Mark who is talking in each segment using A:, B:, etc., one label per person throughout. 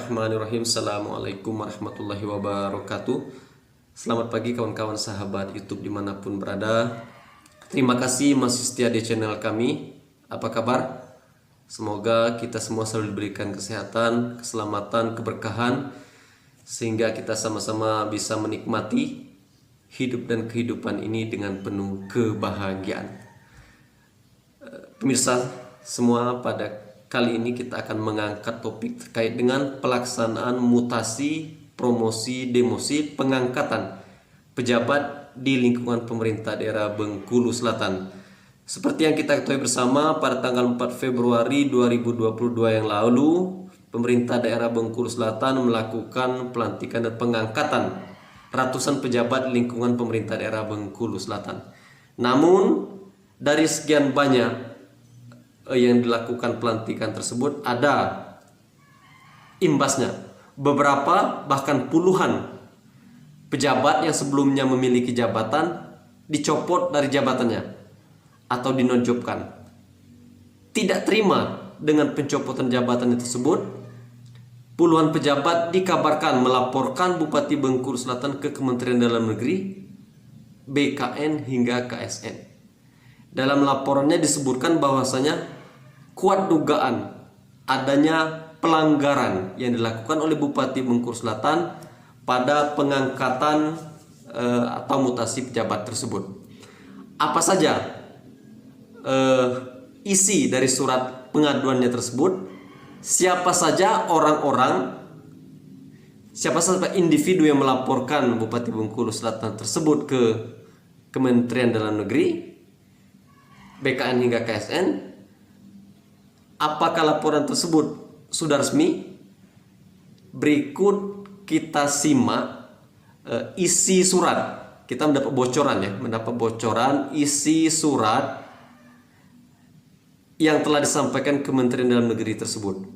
A: Bismillahirrahmanirrahim. Assalamualaikum warahmatullahi wabarakatuh. Selamat pagi kawan-kawan sahabat YouTube dimanapun berada. Terima kasih masih setia di channel kami. Apa kabar? Semoga kita semua selalu diberikan kesehatan, keselamatan, keberkahan, sehingga kita sama-sama bisa menikmati hidup dan kehidupan ini dengan penuh kebahagiaan. Pemirsa semua, pada kali ini kita akan mengangkat topik terkait dengan pelaksanaan mutasi, promosi, demosi, pengangkatan pejabat di lingkungan pemerintah daerah Bengkulu Selatan. Seperti yang kita ketahui bersama, pada tanggal 4 Februari 2022 yang lalu, pemerintah daerah Bengkulu Selatan melakukan pelantikan dan pengangkatan ratusan pejabat lingkungan pemerintah daerah Bengkulu Selatan. Namun, dari sekian banyak yang dilakukan pelantikan tersebut, ada imbasnya. Beberapa bahkan puluhan pejabat yang sebelumnya memiliki jabatan dicopot dari jabatannya atau dinonjobkan. Tidak terima dengan pencopotan jabatan tersebut, puluhan pejabat dikabarkan melaporkan Bupati Bengkulu Selatan ke Kementerian Dalam Negeri, BKN hingga KSN. Dalam laporannya disebutkan bahwasanya kuat dugaan adanya pelanggaran yang dilakukan oleh Bupati Bengkulu Selatan pada pengangkatan atau mutasi pejabat tersebut. Apa saja isi dari surat pengaduannya tersebut? Siapa saja orang-orang, siapa saja individu yang melaporkan Bupati Bengkulu Selatan tersebut ke Kementerian Dalam Negeri, BKN hingga KSN? Apakah laporan tersebut sudah resmi? Berikut kita simak isi surat. Kita mendapat bocoran isi surat yang telah disampaikan Kementerian Dalam Negeri tersebut.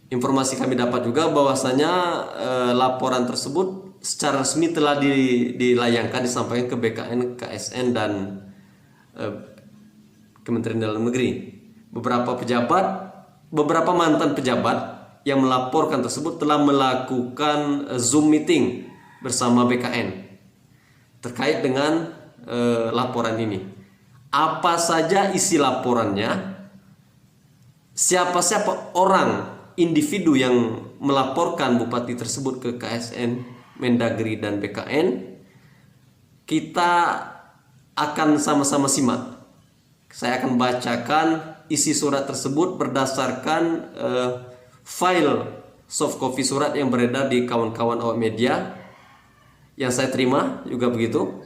A: Informasi kami dapat juga bahwasanya laporan tersebut secara resmi telah dilayangkan, disampaikan ke BKN, KSN dan Kementerian Dalam Negeri. Beberapa mantan pejabat yang melaporkan tersebut telah melakukan Zoom meeting bersama BKN terkait dengan laporan ini. Apa saja isi laporannya? Siapa-siapa orang individu yang melaporkan bupati tersebut ke KSN, Mendagri dan BKN? Kita akan sama-sama simak. Saya akan bacakan isi surat tersebut berdasarkan file soft copy surat yang beredar di kawan-kawan awak media yang saya terima juga begitu.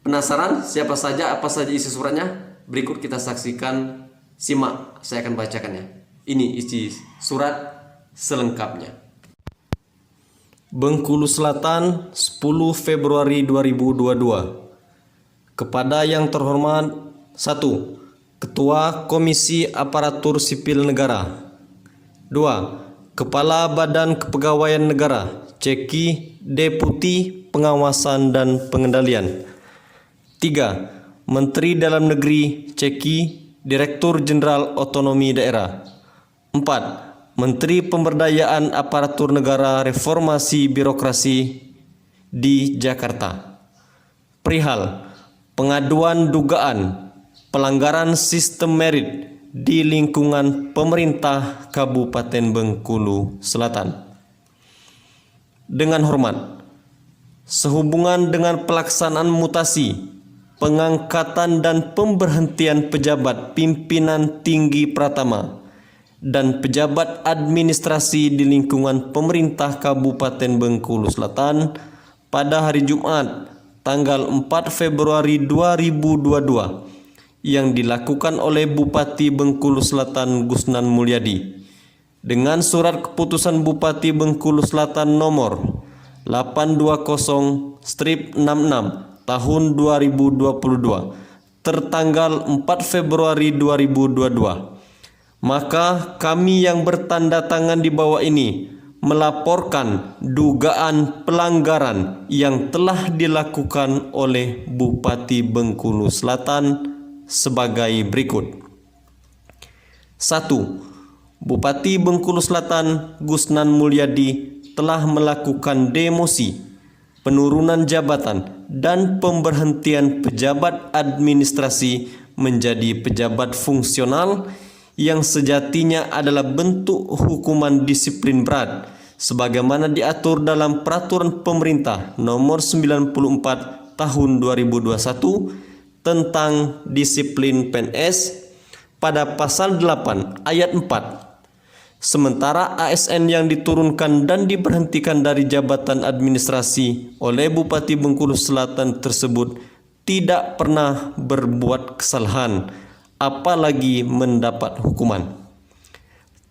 A: Penasaran siapa saja, apa saja isi suratnya? Berikut kita saksikan, simak, saya akan bacakannya. Ini isi surat selengkapnya. Bengkulu Selatan, 10 Februari 2022. Kepada yang terhormat 1. Ketua Komisi Aparatur Sipil Negara. 2. Kepala Badan Kepegawaian Negara, Ceki Deputi Pengawasan dan Pengendalian. 3. Menteri Dalam Negeri, Ceki Direktur Jenderal Otonomi Daerah. 4. Menteri Pemberdayaan Aparatur Negara Reformasi Birokrasi di Jakarta. Perihal pengaduan dugaan pelanggaran sistem merit di lingkungan pemerintah Kabupaten Bengkulu Selatan. Dengan hormat, sehubungan dengan pelaksanaan mutasi, pengangkatan dan pemberhentian pejabat pimpinan tinggi pratama dan pejabat administrasi di lingkungan pemerintah Kabupaten Bengkulu Selatan pada hari Jumat tanggal 4 Februari 2022 yang dilakukan oleh Bupati Bengkulu Selatan Gusnan Mulyadi dengan surat keputusan Bupati Bengkulu Selatan nomor 820/66 tahun 2022 tertanggal 4 Februari 2022. Maka kami yang bertanda tangan di bawah ini melaporkan dugaan pelanggaran yang telah dilakukan oleh Bupati Bengkulu Selatan sebagai berikut. 1. Bupati Bengkulu Selatan Gusnan Mulyadi telah melakukan demosi, penurunan jabatan, dan pemberhentian pejabat administrasi menjadi pejabat fungsional yang sejatinya adalah bentuk hukuman disiplin berat sebagaimana diatur dalam Peraturan Pemerintah Nomor 94 Tahun 2021 tentang Disiplin PNS pada pasal 8 ayat 4. Sementara ASN yang diturunkan dan diberhentikan dari jabatan administrasi oleh Bupati Bengkulu Selatan tersebut tidak pernah berbuat kesalahan, apalagi mendapat hukuman.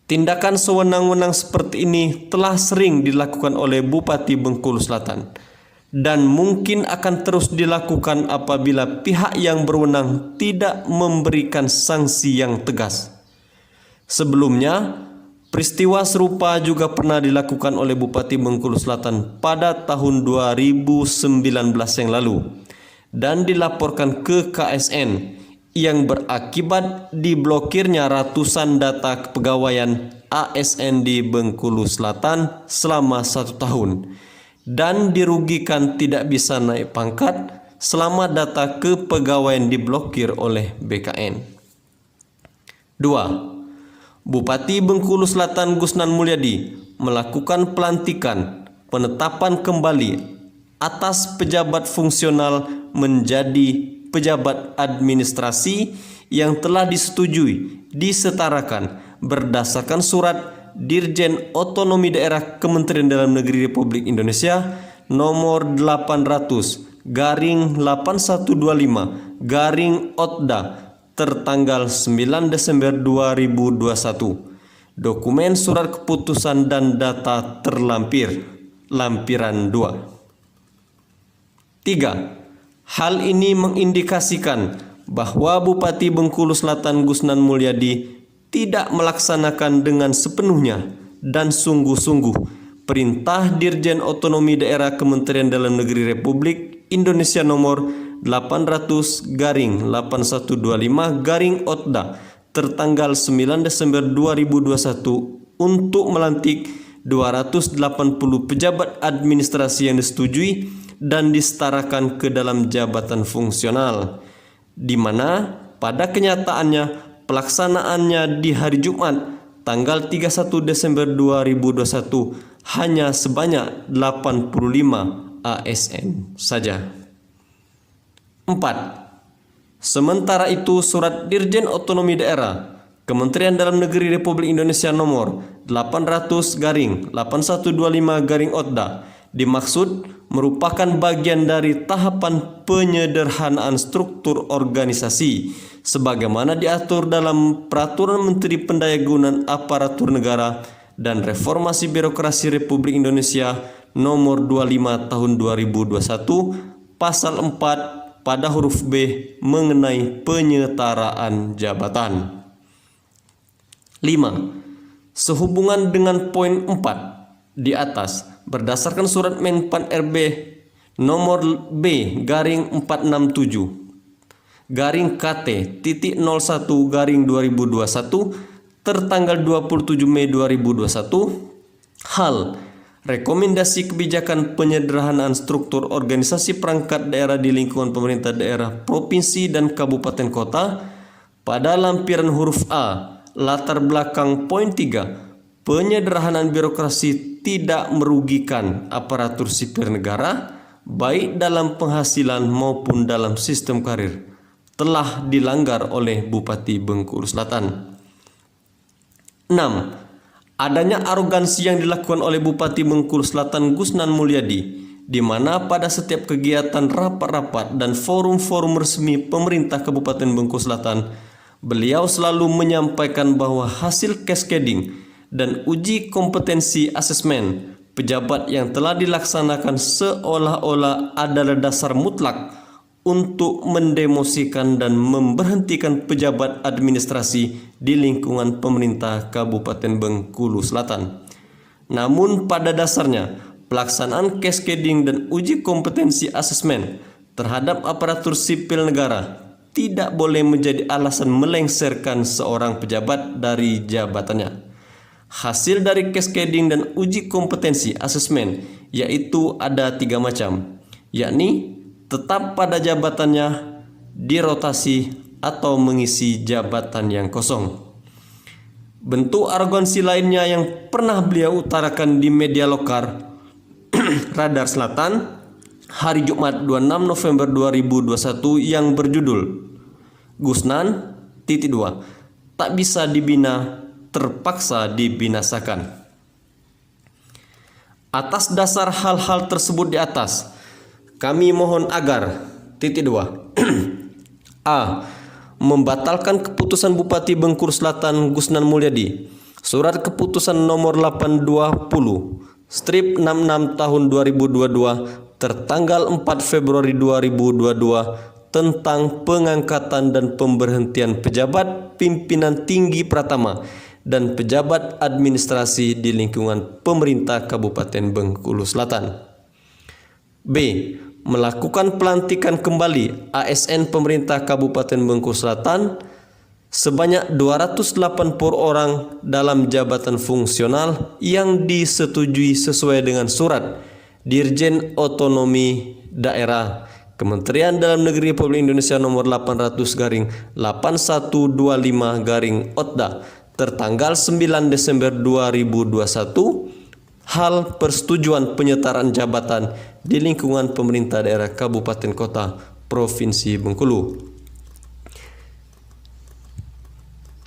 A: Tindakan sewenang-wenang seperti ini telah sering dilakukan oleh Bupati Bengkulu Selatan dan mungkin akan terus dilakukan apabila pihak yang berwenang tidak memberikan sanksi yang tegas. Sebelumnya, peristiwa serupa juga pernah dilakukan oleh Bupati Bengkulu Selatan pada tahun 2019 yang lalu dan dilaporkan ke KSN yang berakibat diblokirnya ratusan data kepegawaian ASN di Bengkulu Selatan selama 1 tahun dan dirugikan tidak bisa naik pangkat selama data kepegawaian diblokir oleh BKN. 2. Bupati Bengkulu Selatan Gusnan Mulyadi melakukan pelantikan penetapan kembali atas pejabat fungsional menjadi pejabat administrasi yang telah disetujui disetarakan berdasarkan surat Dirjen Otonomi Daerah Kementerian Dalam Negeri Republik Indonesia nomor 800/8125/OTDA tertanggal 9 Desember 2021. Dokumen surat keputusan dan data terlampir lampiran 2. 3. Hal ini mengindikasikan bahwa Bupati Bengkulu Selatan Gusnan Mulyadi tidak melaksanakan dengan sepenuhnya dan sungguh-sungguh perintah Dirjen Otonomi Daerah Kementerian Dalam Negeri Republik Indonesia nomor 800/8125/OTDA tertanggal 9 Desember 2021 untuk melantik 280 pejabat administrasi yang disetujui dan disetarakan ke dalam jabatan fungsional, di mana pada kenyataannya pelaksanaannya di hari Jumat tanggal 31 Desember 2021 hanya sebanyak 85 ASN saja. 4. Sementara itu surat Dirjen Otonomi Daerah Kementerian Dalam Negeri Republik Indonesia nomor 800/8125/OTDA dimaksud merupakan bagian dari tahapan penyederhanaan struktur organisasi sebagaimana diatur dalam Peraturan Menteri Pendayagunaan Aparatur Negara dan Reformasi Birokrasi Republik Indonesia nomor 25 tahun 2021 pasal 4 pada huruf B mengenai penyetaraan jabatan. 5. Sehubungan dengan poin 4 di atas, berdasarkan surat Menpan RB nomor B/KT.01/2021 tertanggal 27 Mei 2021, hal rekomendasi kebijakan penyederhanaan struktur organisasi perangkat daerah di lingkungan pemerintah daerah, provinsi, dan kabupaten kota pada lampiran huruf A, latar belakang poin 3, penyederhanaan birokrasi tidak merugikan aparatur sipil negara, baik dalam penghasilan maupun dalam sistem karir, telah dilanggar oleh Bupati Bengkulu Selatan. 6. Adanya arogansi yang dilakukan oleh Bupati Bengkulu Selatan Gusnan Mulyadi, di mana pada setiap kegiatan rapat-rapat dan forum-forum resmi pemerintah Kabupaten Bengkulu Selatan, beliau selalu menyampaikan bahwa hasil cascading dan uji kompetensi asesmen pejabat yang telah dilaksanakan seolah-olah adalah dasar mutlak untuk mendemosikan dan memberhentikan pejabat administrasi di lingkungan pemerintah Kabupaten Bengkulu Selatan. Namun pada dasarnya, pelaksanaan cascading dan uji kompetensi asesmen terhadap aparatur sipil negara tidak boleh menjadi alasan melengsarkan seorang pejabat dari jabatannya. Hasil dari cascading dan uji kompetensi asesmen yaitu ada 3 macam, yakni tetap pada jabatannya, dirotasi, atau mengisi jabatan yang kosong. Bentuk arogansi lainnya yang pernah beliau utarakan di media lokal Radar Selatan hari Jumat 26 November 2021 yang berjudul Gusnan (2) tak bisa dibina, terpaksa dibinasakan. Atas dasar hal-hal tersebut di atas, kami mohon agar 2. A. Membatalkan keputusan Bupati Bengkulu Selatan Gusnan Mulyadi, Surat Keputusan Nomor 820/66 tahun 2022 tertanggal 4 Februari 2022 tentang pengangkatan dan pemberhentian pejabat pimpinan tinggi Pratama dan pejabat administrasi di lingkungan pemerintah Kabupaten Bengkulu Selatan. B. Melakukan pelantikan kembali ASN pemerintah Kabupaten Bengkulu Selatan sebanyak 280 orang dalam jabatan fungsional yang disetujui sesuai dengan surat Dirjen Otonomi Daerah Kementerian Dalam Negeri Republik Indonesia nomor 800-8125-OTDA tertanggal 9 Desember 2021 hal persetujuan penyetaraan jabatan di lingkungan pemerintah daerah Kabupaten Kota Provinsi Bengkulu.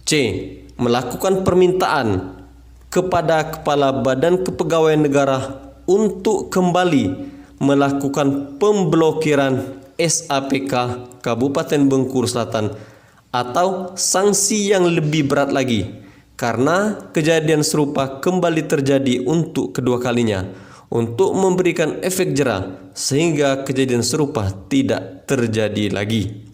A: C. Melakukan permintaan kepada Kepala Badan Kepegawaian Negara untuk kembali melakukan pemblokiran SAPK Kabupaten Bengkulu Selatan atau sanksi yang lebih berat lagi karena kejadian serupa kembali terjadi untuk kedua kalinya untuk memberikan efek jera sehingga kejadian serupa tidak terjadi lagi.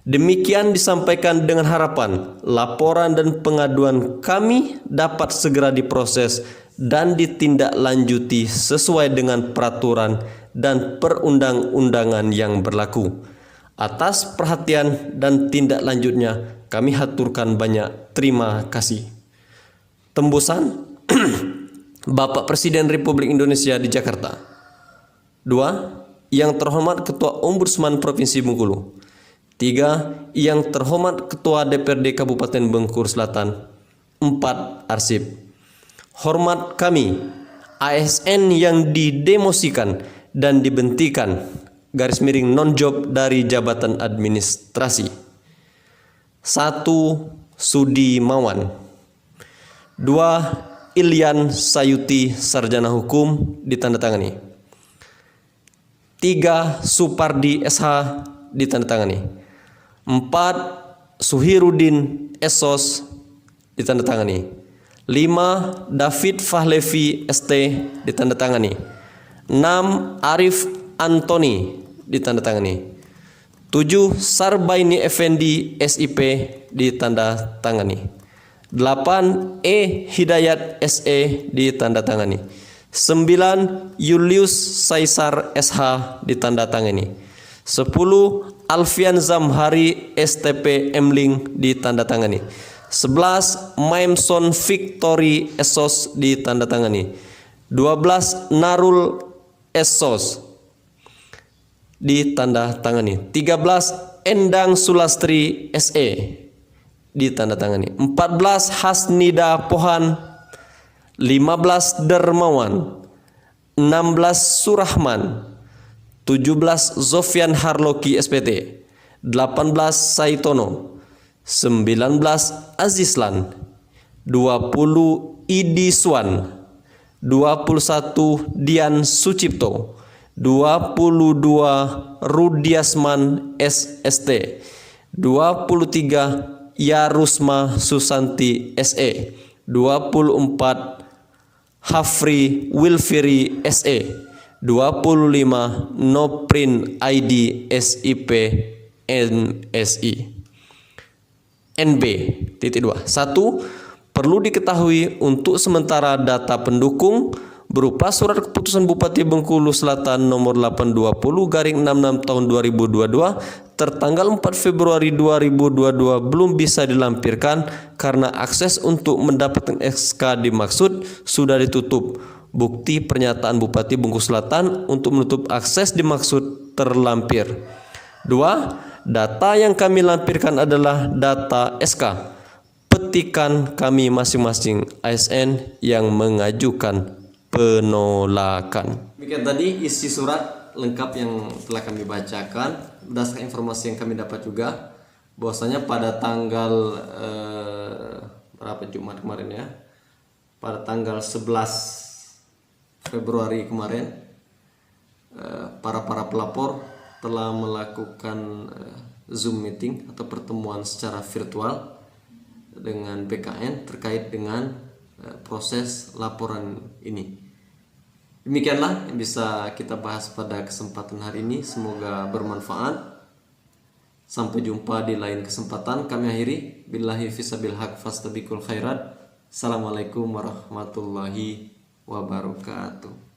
A: Demikian disampaikan dengan harapan laporan dan pengaduan kami dapat segera diproses dan ditindaklanjuti sesuai dengan peraturan dan perundang-undangan yang berlaku. Atas perhatian dan tindak lanjutnya kami haturkan banyak terima kasih. Tembusan Bapak Presiden Republik Indonesia di Jakarta. 2. Yang terhormat Ketua Ombudsman Provinsi Bengkulu. 3. Yang terhormat Ketua DPRD Kabupaten Bengkulu Selatan. 4. Arsip. Hormat kami, ASN yang didemosikan dan dibentikan (non-job dari jabatan administrasi. 1. Sudi Mawan. 2. Ilyan Sayuti Sarjana Hukum ditandatangani. 3. Supardi SH ditandatangani. 4. Suhirudin Esos ditandatangani. 5. David Fahlevi ST ditandatangani. 6. Arif Antoni ditandatangani. 7. Sarbaini Effendi SIP ditandatangani. 8. E. Hidayat SE ditandatangani. 9. Julius Saisar SH ditandatangani. 10. Alfian Zamhari STP Emling ditandatangani. 11. Maimson Victory Esos ditandatangani. 12. Narul Esos ditandatangani. 13. Endang Sulastri SE ditandatangani. 14. Hasnida Pohan. 15. Dermawan. 16. Surahman. 17. Zofian Harloki SPT. 18. Saitono. 19. Azizlan. 20. Idi Swan. 21. Dian Sucipto. 22. Rudiasman SST. 23. Yarusma Susanti SE. 24. Hafri Wilfiri SE. 25. Noprin ID SIP NSI. NB. 2. 1. Perlu diketahui untuk sementara data pendukung berupa surat keputusan Bupati Bengkulu Selatan nomor 820/66 tahun 2022 tertanggal 4 Februari 2022 belum bisa dilampirkan karena akses untuk mendapatkan SK dimaksud sudah ditutup. Bukti pernyataan Bupati Bungkulu Selatan untuk menutup akses dimaksud terlampir. 2. Data yang kami lampirkan adalah data SK petikan kami masing-masing ASN yang mengajukan penolakan. Demikian tadi isi surat lengkap yang telah kami bacakan. Berdasarkan informasi yang kami dapat juga bahwasanya pada tanggal berapa Jumat kemarin ya, pada tanggal 11 Februari kemarin para pelapor telah melakukan Zoom meeting atau pertemuan secara virtual dengan BKN terkait dengan proses laporan ini. Demikianlah yang bisa kita bahas pada kesempatan hari ini. Semoga bermanfaat. Sampai jumpa di lain kesempatan. Kami akhiri. Billahi fisabil haq fastabiqul khairat. Assalamualaikum warahmatullahi wabarakatuh.